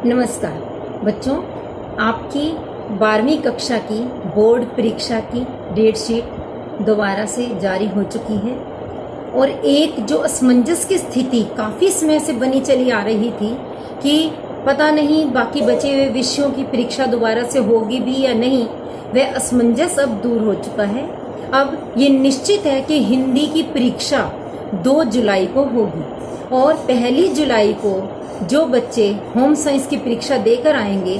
नमस्कार बच्चों, आपकी 12वीं कक्षा की बोर्ड परीक्षा की डेट शीट दोबारा से जारी हो चुकी है और एक जो असमंजस की स्थिति काफ़ी समय से बनी चली आ रही थी कि पता नहीं बाकी बचे हुए विषयों की परीक्षा दोबारा से होगी भी या नहीं, वह असमंजस अब दूर हो चुका है। अब ये निश्चित है कि हिंदी की परीक्षा 2 जुलाई को होगी और 1 जुलाई को जो बच्चे होम साइंस की परीक्षा देकर आएंगे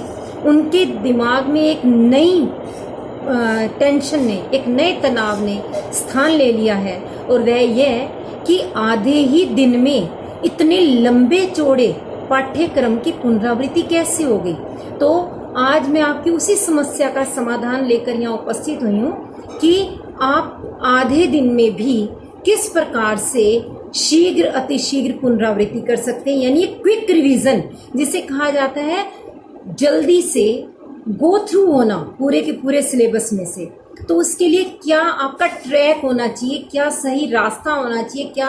उनके दिमाग में एक नई टेंशन ने, एक नए तनाव ने स्थान ले लिया है और वह यह कि आधे ही दिन में इतने लंबे चौड़े पाठ्यक्रम की पुनरावृत्ति कैसे हो गई। तो आज मैं आपकी उसी समस्या का समाधान लेकर यहाँ उपस्थित हुई हूँ कि आप आधे दिन में भी किस प्रकार से शीघ्र अतिशीघ्र पुनरावृत्ति कर सकते हैं, यानी क्विक रिवीजन जिसे कहा जाता है, जल्दी से गो थ्रू होना पूरे के पूरे सिलेबस में से। तो उसके लिए क्या आपका ट्रैक होना चाहिए, क्या सही रास्ता होना चाहिए, क्या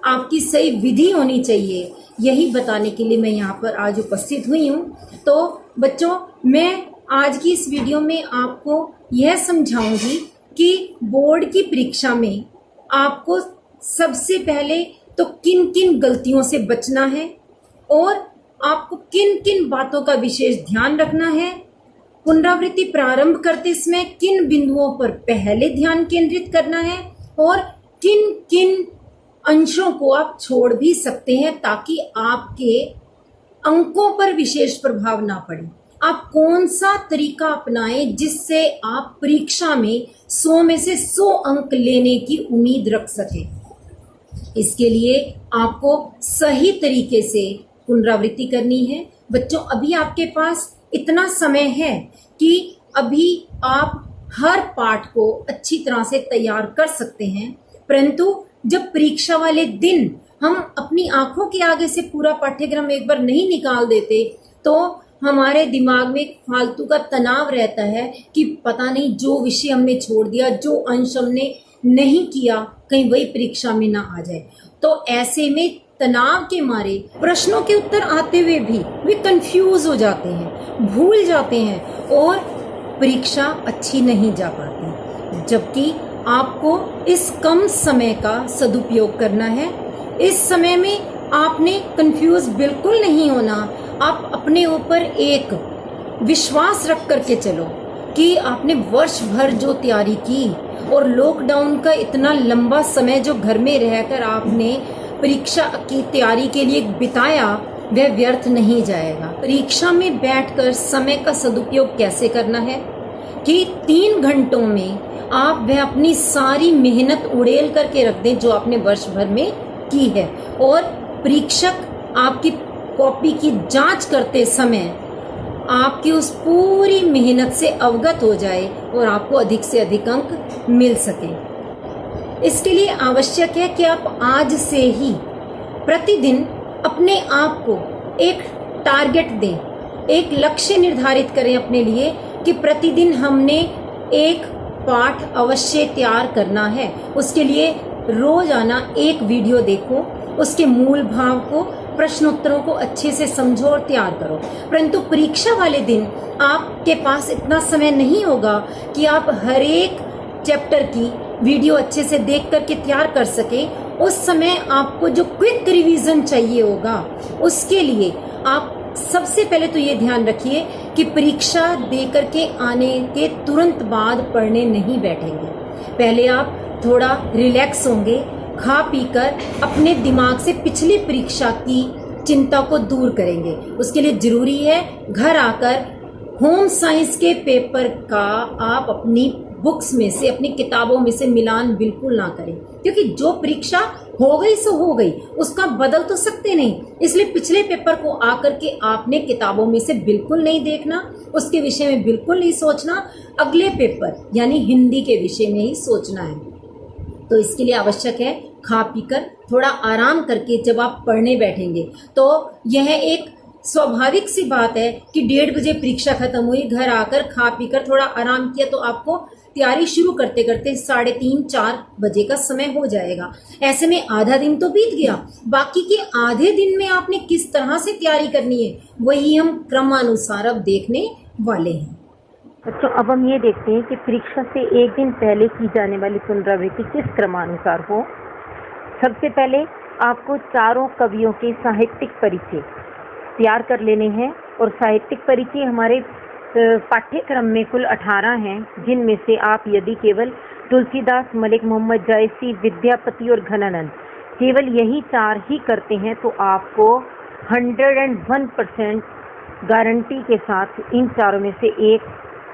आपकी सही विधि होनी चाहिए, यही बताने के लिए मैं यहाँ पर आज उपस्थित हुई हूँ। तो बच्चों, मैं आज की इस वीडियो में आपको यह समझाऊंगी कि बोर्ड की परीक्षा में आपको सबसे पहले तो किन किन गलतियों से बचना है और आपको किन किन बातों का विशेष ध्यान रखना है, पुनरावृत्ति प्रारंभ करते समय किन बिंदुओं पर पहले ध्यान केंद्रित करना है और किन किन अंशों को आप छोड़ भी सकते हैं ताकि आपके अंकों पर विशेष प्रभाव ना पड़े। आप कौन सा तरीका अपनाएं जिससे आप परीक्षा में 100 में से 100 अंक लेने की उम्मीद रख सकें। इसके लिए आपको सही तरीके से पुनरावृत्ति करनी है। बच्चों, अभी आपके पास इतना समय है कि अभी आप हर पाठ को अच्छी तरह से तैयार कर सकते हैं, परंतु जब परीक्षा वाले दिन हम अपनी आंखों के आगे से पूरा पाठ्यक्रम एक बार नहीं निकाल देते तो हमारे दिमाग में एक फालतू का तनाव रहता है कि पता नहीं जो विषय हमने छोड़ दिया, जो अंश हमने नहीं किया, कहीं वही परीक्षा में ना आ जाए। तो ऐसे में तनाव के मारे प्रश्नों के उत्तर आते हुए भी वे कंफ्यूज हो जाते हैं, भूल जाते हैं और परीक्षा अच्छी नहीं जा पाती। जबकि आपको इस कम समय का सदुपयोग करना है। इस समय में आपने कंफ्यूज बिल्कुल नहीं होना। आप अपने ऊपर एक विश्वास रख करके चलो कि आपने वर्ष भर जो तैयारी की और लॉकडाउन का इतना लंबा समय जो घर में रहकर आपने परीक्षा की तैयारी के लिए बिताया, वह व्यर्थ नहीं जाएगा। परीक्षा में बैठकर समय का सदुपयोग कैसे करना है कि 3 घंटों में आप वह अपनी सारी मेहनत उड़ेल करके रख दें जो आपने वर्ष भर में की है और परीक्षक आपकी कॉपी की जांच करते समय आपकी उस पूरी मेहनत से अवगत हो जाए और आपको अधिक से अधिक अंक मिल सके। इसके लिए आवश्यक है कि आप आज से ही प्रतिदिन अपने आप को एक टारगेट दें, एक लक्ष्य निर्धारित करें अपने लिए कि प्रतिदिन हमने एक पाठ अवश्य तैयार करना है। उसके लिए रोजाना एक वीडियो देखो, उसके मूल भाव को, प्रश्नोत्तरों को अच्छे से समझो और तैयार करो। परंतु परीक्षा वाले दिन आपके पास इतना समय नहीं होगा कि आप हर एक चैप्टर की वीडियो अच्छे से देख करके तैयार कर सके। उस समय आपको जो क्विक रिवीजन चाहिए होगा, उसके लिए आप सबसे पहले तो ये ध्यान रखिए कि परीक्षा दे करके आने के तुरंत बाद पढ़ने नहीं बैठेंगे। पहले आप थोड़ा रिलैक्स होंगे, खा पीकर अपने दिमाग से पिछली परीक्षा की चिंता को दूर करेंगे। उसके लिए जरूरी है घर आकर होम साइंस के पेपर का आप अपनी बुक्स में से, अपनी किताबों में से मिलान बिल्कुल ना करें, क्योंकि जो परीक्षा हो गई सो हो गई, उसका बदल तो सकते नहीं। इसलिए पिछले पेपर को आकर के आपने किताबों में से बिल्कुल नहीं देखना, उसके विषय में बिल्कुल नहीं सोचना, अगले पेपर यानी हिंदी के विषय में ही सोचना है। तो इसके लिए आवश्यक है खा पीकर थोड़ा आराम करके जब आप पढ़ने बैठेंगे तो यह एक स्वाभाविक सी बात है कि 1:30 बजे परीक्षा खत्म हुई, घर आकर खा पीकर थोड़ा आराम किया तो आपको तैयारी शुरू करते करते 3:30-4 बजे का समय हो जाएगा। ऐसे में आधा दिन तो बीत गया। बाकी के आधे दिन में आपने किस तरह से तैयारी करनी है वही हम क्रमानुसार अब देखने वाले हैं। बच्चों, अब हम ये देखते हैं कि परीक्षा से एक दिन पहले की जाने वाली पुनरावृत्ति किस क्रमानुसार हो। सबसे पहले आपको चारों कवियों के साहित्यिक परिचय तैयार कर लेने हैं और साहित्यिक परिचय हमारे पाठ्यक्रम में कुल 18 हैं, जिनमें से आप यदि केवल तुलसीदास, मलिक मोहम्मद जायसी, विद्यापति और घनानंद केवल यही 4 ही करते हैं तो आपको 101% गारंटी के साथ इन चारों में से एक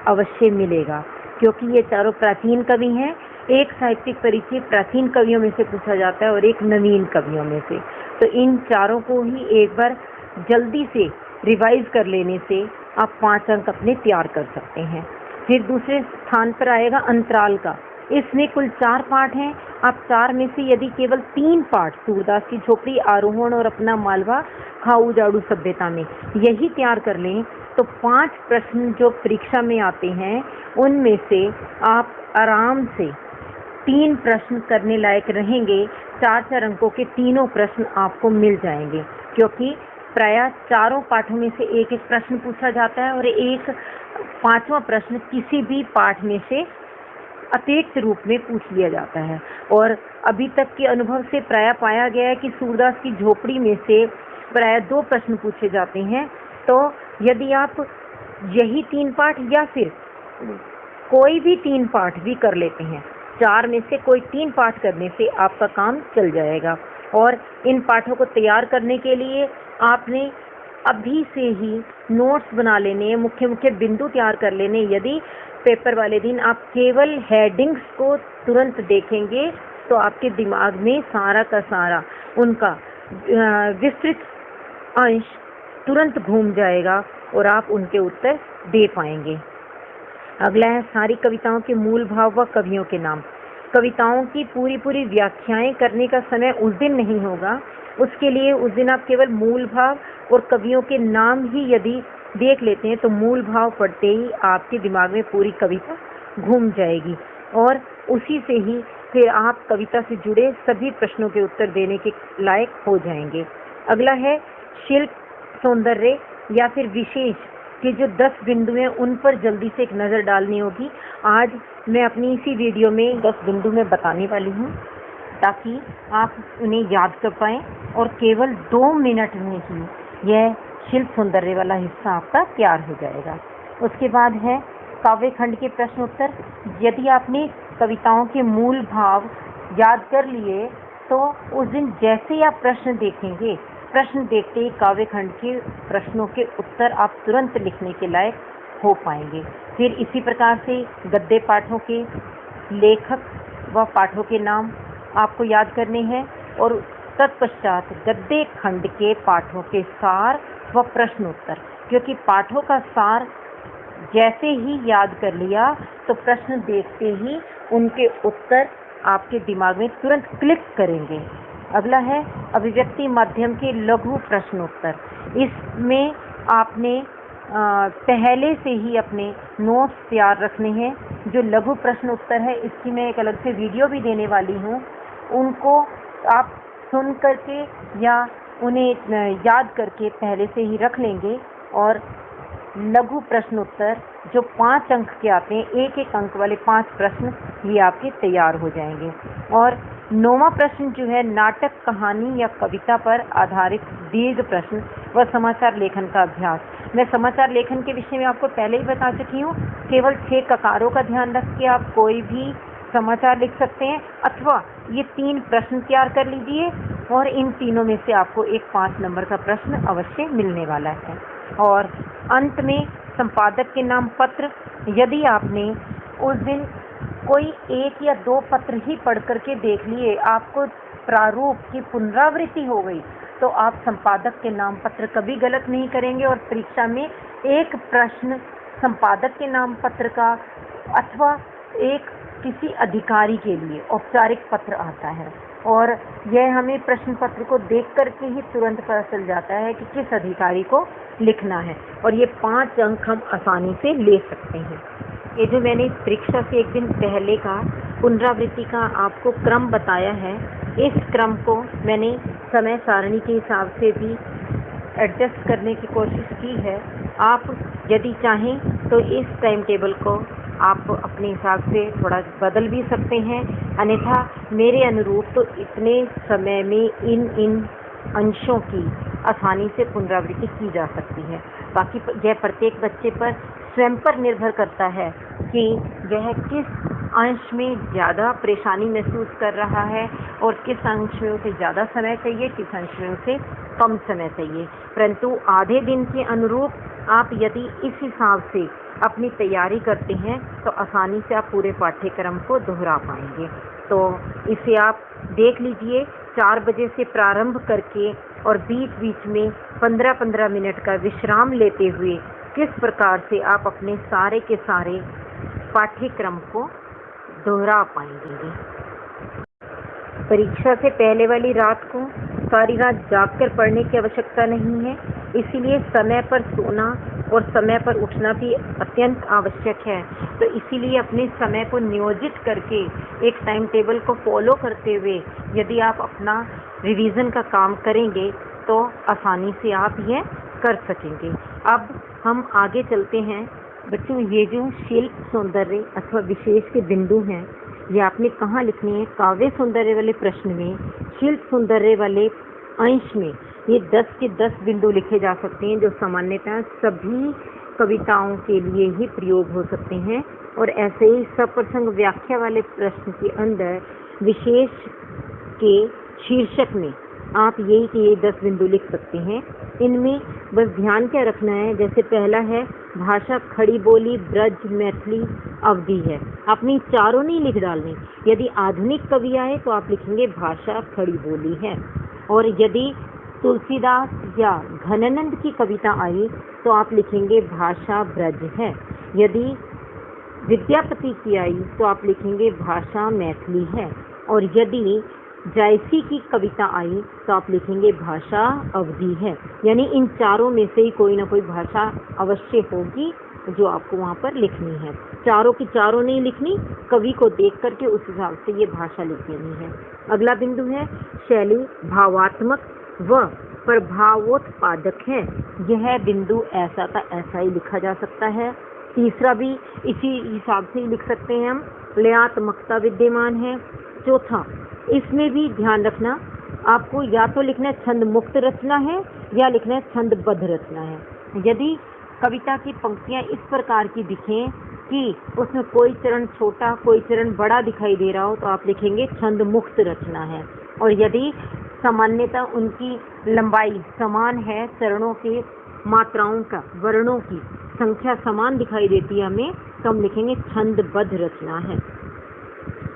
अवश्य मिलेगा, क्योंकि ये चारों प्राचीन कवि हैं। एक साहित्यिक परिचय प्राचीन कवियों में से पूछा जाता है और एक नवीन कवियों में से। तो इन चारों को ही एक बार जल्दी से रिवाइज कर लेने से आप 5 अंक अपने तैयार कर सकते हैं। फिर दूसरे स्थान पर आएगा अंतराल का। इसमें कुल 4 पाठ हैं। आप 4 में से यदि केवल 3 पाठ सूरदास की झोपड़ी, आरोहण और अपना मालवा, खाऊ जाड़ू सभ्यता में यही तैयार कर लें तो 5 प्रश्न जो परीक्षा में आते हैं उनमें से आप आराम से 3 प्रश्न करने लायक रहेंगे। 4-4 अंकों के तीनों प्रश्न आपको मिल जाएंगे, क्योंकि प्रायः चारों पाठों में से एक एक प्रश्न पूछा जाता है और एक 5वां प्रश्न किसी भी पाठ में से अतिरिक्त रूप में पूछ लिया जाता है। और अभी तक के अनुभव से प्रायः पाया गया है कि सूरदास की झोपड़ी में से प्रायः 2 प्रश्न पूछे जाते हैं। तो यदि आप यही 3 पाठ या फिर कोई भी 3 पाठ भी कर लेते हैं, 4 में से कोई 3 पाठ करने से आपका काम चल जाएगा। और इन पाठों को तैयार करने के लिए आपने अभी से ही नोट्स बना लेने, मुख्य मुख्य बिंदु तैयार कर लेने। यदि पेपर वाले दिन आप केवल हेडिंग्स को तुरंत देखेंगे तो आपके दिमाग में सारा का सारा उनका विस्तृत अंश तुरंत घूम जाएगा और आप उनके उत्तर दे पाएंगे। अगला है सारी कविताओं के मूल भाव व कवियों के नाम। कविताओं की पूरी व्याख्याएं करने का समय उस दिन नहीं होगा। उसके लिए उस दिन आप केवल मूल भाव और कवियों के नाम ही यदि देख लेते हैं तो मूल भाव पढ़ते ही आपके दिमाग में पूरी कविता घूम जाएगी और उसी से ही फिर आप कविता से जुड़े सभी प्रश्नों के उत्तर देने के लायक हो जाएंगे। अगला है शिल्प, सौंदर्य या फिर विशेष के जो 10 बिंदु हैं उन पर जल्दी से एक नज़र डालनी होगी। आज मैं अपनी इसी वीडियो में 10 बिंदु में बताने वाली हूँ ताकि आप उन्हें याद कर पाएँ और केवल 2 मिनट में ही यह शिल्प सौंदर्य वाला हिस्सा आपका तैयार हो जाएगा। उसके बाद है काव्य खंड के प्रश्न उत्तर। यदि आपने कविताओं के मूल भाव याद कर लिए तो उस दिन जैसे ही आप प्रश्न देखेंगे, प्रश्न देखते ही काव्य खंड के प्रश्नों के उत्तर आप तुरंत लिखने के लायक हो पाएंगे। फिर इसी प्रकार से गद्य पाठों के लेखक व पाठों के नाम आपको याद करने हैं और तत्पश्चात गद्य खंड के पाठों के सार व प्रश्नोत्तर, क्योंकि पाठों का सार जैसे ही याद कर लिया तो प्रश्न देखते ही उनके उत्तर आपके दिमाग में तुरंत क्लिक करेंगे। अगला है अभिव्यक्ति माध्यम के लघु प्रश्नोत्तर। इसमें आपने पहले से ही अपने नोट्स तैयार रखने हैं। जो लघु प्रश्न उत्तर है इसकी मैं एक अलग से वीडियो भी देने वाली हूँ, उनको आप सुन करके या उन्हें याद करके पहले से ही रख लेंगे और लघु प्रश्न उत्तर जो 5 अंक के आते हैं, एक एक अंक वाले 5 प्रश्न ये आपके तैयार हो जाएंगे। और 9वां प्रश्न जो है नाटक, कहानी या कविता पर आधारित दीर्घ प्रश्न व समाचार लेखन का अभ्यास। मैं समाचार लेखन के विषय में आपको पहले ही बता चुकी हूँ। केवल 6 ककारों का ध्यान रख के आप कोई भी समाचार लिख सकते हैं अथवा ये 3 प्रश्न तैयार कर लीजिए और इन तीनों में से आपको एक 5 नंबर का प्रश्न अवश्य मिलने वाला है। और अंत में संपादक के नाम पत्र। यदि आपने उस दिन कोई 1 या 2 पत्र ही पढ़ करके देख लिए, आपको प्रारूप की पुनरावृत्ति हो गई, तो आप संपादक के नाम पत्र कभी गलत नहीं करेंगे और परीक्षा में एक प्रश्न संपादक के नाम पत्र का अथवा एक किसी अधिकारी के लिए औपचारिक पत्र आता है और यह हमें प्रश्न पत्र को देख करके ही तुरंत पता चल जाता है कि किस अधिकारी को लिखना है और ये 5 अंक हम आसानी से ले सकते हैं। ये जो मैंने परीक्षा से एक दिन पहले का पुनरावृत्ति का आपको क्रम बताया है, इस क्रम को मैंने समय सारणी के हिसाब से भी एडजस्ट करने की कोशिश की है। आप यदि चाहें तो इस टाइम टेबल को आप अपने हिसाब से थोड़ा बदल भी सकते हैं, अन्यथा मेरे अनुरूप तो इतने समय में इन अंशों की आसानी से पुनरावृत्ति की जा सकती है। बाकी यह प्रत्येक बच्चे पर स्वयं पर निर्भर करता है कि वह किस अंश में ज़्यादा परेशानी महसूस कर रहा है और किस अंश में उसे ज़्यादा समय चाहिए, किस अंश में उसे कम समय चाहिए। परंतु आधे दिन के अनुरूप आप यदि इस हिसाब से अपनी तैयारी करते हैं तो आसानी से आप पूरे पाठ्यक्रम को दोहरा पाएंगे। तो इसे आप देख लीजिए, 4 बजे से प्रारंभ करके और बीच बीच में 15-15 मिनट का विश्राम लेते हुए किस प्रकार से आप अपने सारे के सारे पाठ्यक्रम को दोहरा पाएंगे। परीक्षा से पहले वाली रात को सारी रात जागकर पढ़ने की आवश्यकता नहीं है, इसीलिए समय पर सोना और समय पर उठना भी अत्यंत आवश्यक है। तो इसीलिए अपने समय को नियोजित करके एक टाइम टेबल को फॉलो करते हुए यदि आप अपना रिवीजन का काम करेंगे तो आसानी से आप यह कर सकेंगे। अब हम आगे चलते हैं। बच्चों, ये जो शिल्प सौंदर्य अथवा विशेष के बिंदु हैं, ये आपने कहाँ लिखने हैं? काव्य सौंदर्य वाले प्रश्न में, शिल्प सौंदर्य वाले अंश में ये 10 के 10 बिंदु लिखे जा सकते हैं, जो सामान्यतः सभी कविताओं के लिए ही प्रयोग हो सकते हैं। और ऐसे ही सप्रसंग व्याख्या वाले प्रश्न के अंदर विशेष के शीर्षक में आप यही कि ये 10 बिंदु लिख सकते हैं। इनमें बस ध्यान क्या रखना है, जैसे पहला है भाषा खड़ी बोली, ब्रज, मैथिली, अवधि है। आपने चारों नहीं लिख डालने। यदि आधुनिक कवि आए तो आप लिखेंगे भाषा खड़ी बोली है, और यदि तुलसीदास या घनानंद की कविता आई तो आप लिखेंगे भाषा ब्रज है। यदि विद्यापति की आई तो आप लिखेंगे भाषा मैथिली है, और यदि जायसी की कविता आई तो आप लिखेंगे भाषा अवधि है। यानी इन चारों में से ही कोई ना कोई भाषा अवश्य होगी जो आपको वहाँ पर लिखनी है। चारों की चारों नहीं लिखनी, कवि को देख करके उस हिसाब से ये भाषा लिख देनी है। अगला बिंदु है शैली भावात्मक व प्रभावोत्पादक है। यह बिंदु ऐसा का ऐसा ही लिखा जा सकता है। तीसरा भी इसी हिसाब से ही लिख सकते हैं हम, लयात्मकता विद्यमान है। चौथा, इसमें भी ध्यान रखना, आपको या तो लिखना है छंद मुक्त रचना है या लिखना है छंदबद्ध रचना है। यदि कविता की पंक्तियां इस प्रकार की दिखें कि उसमें कोई चरण छोटा कोई चरण बड़ा दिखाई दे रहा हो तो आप लिखेंगे छंद मुक्त रचना है। और यदि सामान्यतः उनकी लंबाई समान है, चरणों के मात्राओं का वर्णों की संख्या समान दिखाई देती है हमें, तो हम लिखेंगे छंदबद्ध रचना है।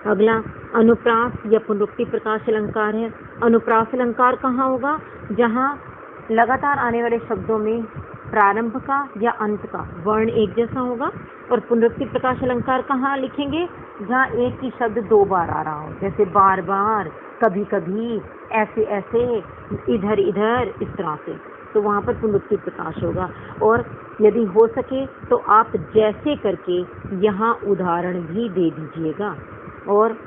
अगला अनुप्रास या पुनरुक्ति प्रकाश अलंकार है। अनुप्रास अलंकार कहाँ होगा? जहाँ लगातार आने वाले शब्दों में प्रारंभ का या अंत का वर्ण एक जैसा होगा। और पुनरुक्ति प्रकाश अलंकार कहाँ लिखेंगे? जहाँ एक ही शब्द 2 बार आ रहा हो, जैसे बार बार, कभी कभी, ऐसे ऐसे, इधर इधर, इस तरह से, तो वहाँ पर पुनरुक्ति प्रकाश होगा। और यदि हो सके तो आप जैसे करके यहाँ उदाहरण भी दे दीजिएगा। और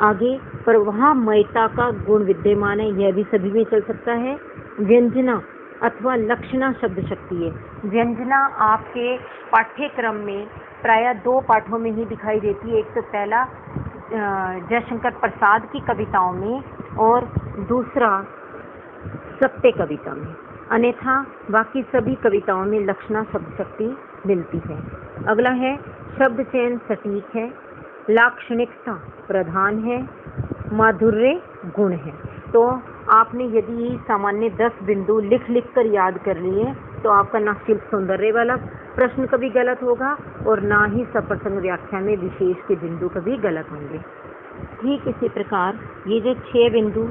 आगे प्रवाहमयता का गुण विद्यमान है, यह भी सभी में चल सकता है। व्यंजना अथवा लक्षणा शब्द शक्ति है। व्यंजना आपके पाठ्यक्रम में प्रायः 2 पाठों में ही दिखाई देती है। एक तो पहला जयशंकर प्रसाद की कविताओं में और दूसरा सत्य कविता में, अन्यथा बाकी सभी कविताओं में लक्षणा शब्द शक्ति मिलती है। अगला है शब्द चयन सटीक है, लाक्षणिकता प्रधान है, माधुर्य गुण है। तो आपने यदि सामान्य 10 बिंदु लिख कर याद कर लिए तो आपका ना शिल्प सौंदर्य वाला प्रश्न कभी गलत होगा और ना ही सप्रसंग व्याख्या में विशेष के बिंदु कभी गलत होंगे। ठीक इसी प्रकार ये जो 6 बिंदु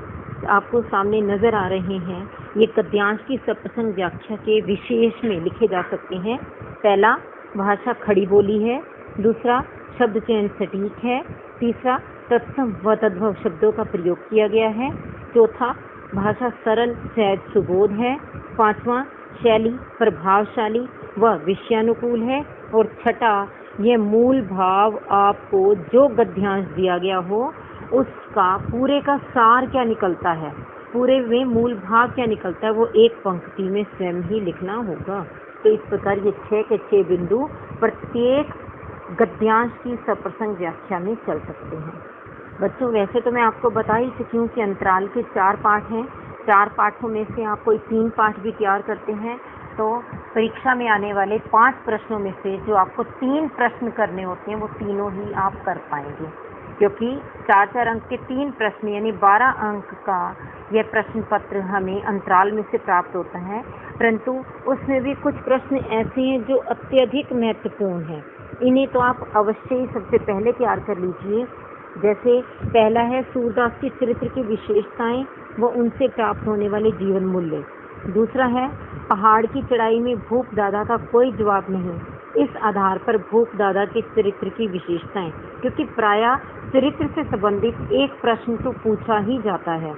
आपको सामने नजर आ रहे हैं, ये गद्यांश की सप्रसंग व्याख्या के विशेष में लिखे जा सकते हैं। पहला, भाषा खड़ी बोली है। दूसरा, शब्द चयन सटीक है। तीसरा, तत्सम व तद्भव शब्दों का प्रयोग किया गया है। चौथा, भाषा सरल सहज सुबोध है। पांचवा, शैली प्रभावशाली व विषयानुकूल है। और छठा, यह मूल भाव आपको जो गद्यांश दिया गया हो उसका पूरे का सार क्या निकलता है, पूरे में मूल भाव क्या निकलता है, वो एक पंक्ति में स्वयं ही लिखना होगा। तो इस प्रकार ये 6 के 6 बिंदु प्रत्येक गद्यांश की सप्रसंग व्याख्या में चल सकते हैं। बच्चों, वैसे तो मैं आपको बता ही चुकी हूँ कि अंतराल के 4 पाठ हैं। 4 पाठों में से आप कोई 3 पाठ भी तैयार करते हैं तो परीक्षा में आने वाले 5 प्रश्नों में से जो आपको 3 प्रश्न करने होते हैं वो तीनों ही आप कर पाएंगे, क्योंकि 4-4 अंक के 3 प्रश्न यानी 12 अंक का यह प्रश्न पत्र हमें अंतराल में से प्राप्त होता है। परंतु उसमें भी कुछ प्रश्न ऐसे हैं जो अत्यधिक महत्वपूर्ण हैं, इन्हें तो आप अवश्य ही सबसे पहले तैयार कर लीजिए। जैसे पहला है सूरदास के चरित्र की विशेषताएं व उनसे प्राप्त होने वाले जीवन मूल्य। दूसरा है पहाड़ की चढ़ाई में भूप दादा का कोई जवाब नहीं, इस आधार पर भूप दादा के चरित्र की विशेषताएं, क्योंकि प्रायः चरित्र से संबंधित एक प्रश्न तो पूछा ही जाता है।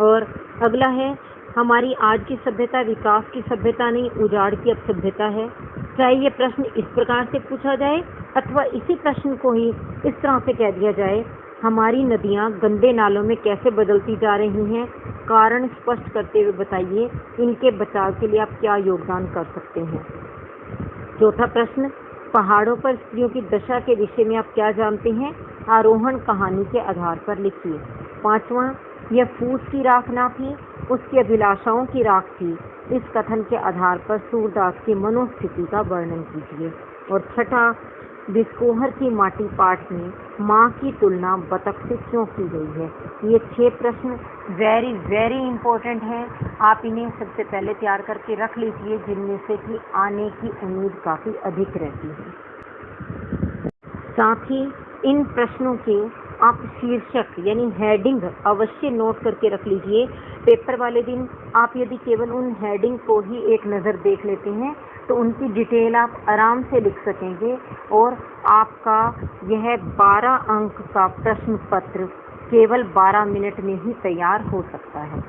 और अगला है हमारी आज की सभ्यता विकास की सभ्यता नहीं उजाड़ की अब सभ्यता है। चाहे ये प्रश्न इस प्रकार से पूछा जाए अथवा इसी प्रश्न को ही इस तरह से कह दिया जाए, हमारी नदियाँ गंदे नालों में कैसे बदलती जा रही हैं, कारण स्पष्ट करते हुए बताइए, इनके बचाव के लिए आप क्या योगदान कर सकते हैं। चौथा प्रश्न, पहाड़ों पर स्त्रियों की दशा के विषय में आप क्या जानते हैं, आरोहण कहानी के आधार पर लिखिए। पांचवा, यह फूस की राख ना थी, उसकी अभिलाषाओं की राख थी, इस कथन के आधार पर सूरदास की मनोस्थिति का वर्णन कीजिए। और छठा, बिस्कोहर की माटी पाठ में माँ की तुलना बतख से क्यों की गई है। ये 6 प्रश्न वेरी वेरी इंपॉर्टेंट हैं, आप इन्हें सबसे पहले तैयार करके रख लीजिए, जिनमें से कि आने की उम्मीद काफ़ी अधिक रहती है। साथ ही इन प्रश्नों के आप शीर्षक यानी हेडिंग अवश्य नोट करके रख लीजिए। पेपर वाले दिन आप यदि केवल उन हेडिंग को ही एक नज़र देख लेते हैं तो उनकी डिटेल आप आराम से लिख सकेंगे और आपका यह 12 अंक का प्रश्न पत्र केवल 12 मिनट में ही तैयार हो सकता है।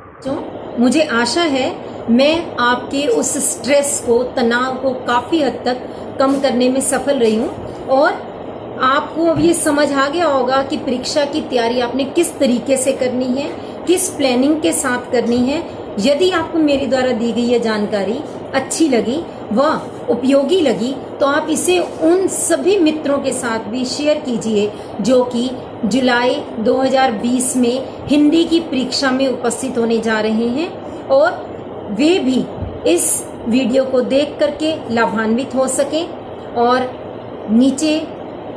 मुझे आशा है मैं आपके उस स्ट्रेस को, तनाव को काफ़ी हद तक कम करने में सफल रही हूँ और आपको अब ये समझ आ गया होगा कि परीक्षा की तैयारी आपने किस तरीके से करनी है, किस प्लानिंग के साथ करनी है। यदि आपको मेरे द्वारा दी गई यह जानकारी अच्छी लगी व उपयोगी लगी तो आप इसे उन सभी मित्रों के साथ भी शेयर कीजिए जो कि जुलाई 2020 में हिंदी की परीक्षा में उपस्थित होने जा रहे हैं और वे भी इस वीडियो को देख करके लाभान्वित हो सकें। और नीचे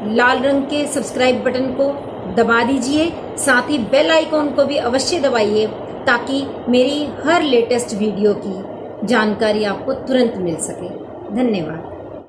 लाल रंग के सब्सक्राइब बटन को दबा दीजिए, साथ ही बेल आइकॉन को भी अवश्य दबाइए ताकि मेरी हर लेटेस्ट वीडियो की जानकारी आपको तुरंत मिल सके। धन्यवाद।